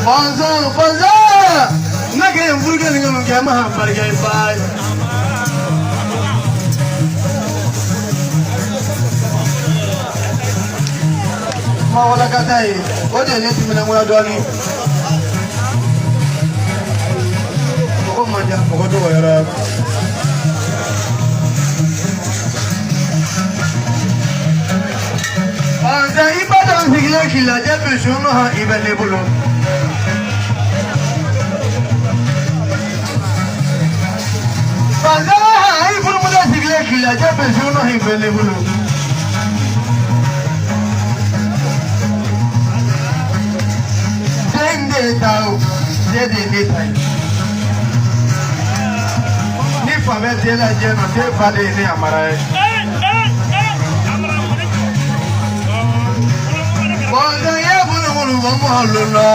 Bonzo. Nake mvuge ni ngama hambari bai. Ma wala katai. Ode ne timina mwa doni. Ko manja ko do yara. Anda ibadan sigile kila jabe shono ha ibele bulu. Anda ai bulu muda sigile kila jabe shono ha ibele bulu. Dende tau, dende tai. Ni fave dela jeno te fade ni amara. Bonzo ye bulu bomo lolo.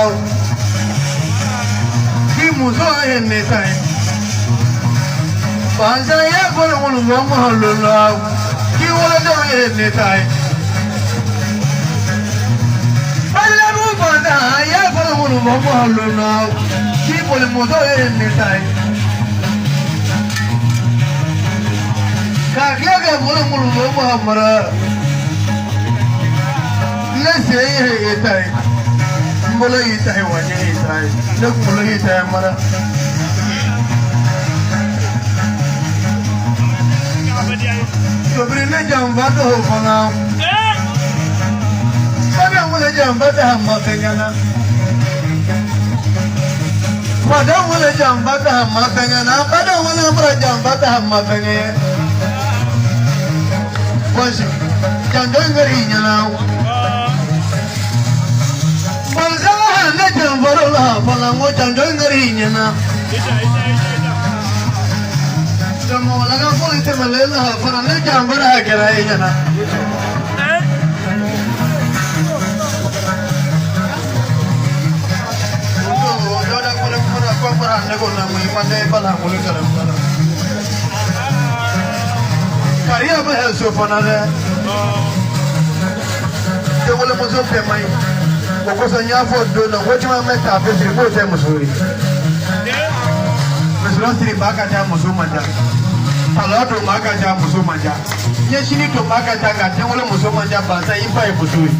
Ki muso ene tai. Bonzo ye bulu bomo lolo. Ki wodo ene tai. Bale mu bonda ye bulu bomo lolo. Ki bulu muso ene tai. Ka kya bulu bomo amara. Let's say it. Molo itai wanya itai. Look molo itai mara. Sobrina jambata ho fana. Sada molo jambata hamma kanyana. Pada molo jambata hamma kanyana. Pada molo mara jambata hamma kanyana. Wasi jangan ngari nyana. Na jambarola falango janjo ngarinya na jamo laga polite malela farane jambara kerainya na joda kore ko parane ko na mai mane bala mule karam kara kariya ba so fanale de wala mo so pe mai Because you have to know what you want to have is report them Missouri. Missouri Bakaja Musumanja. A lot of Makaja Musumanja. Yes, you need to Makaja, Temple Musumanja, but I invite Missouri.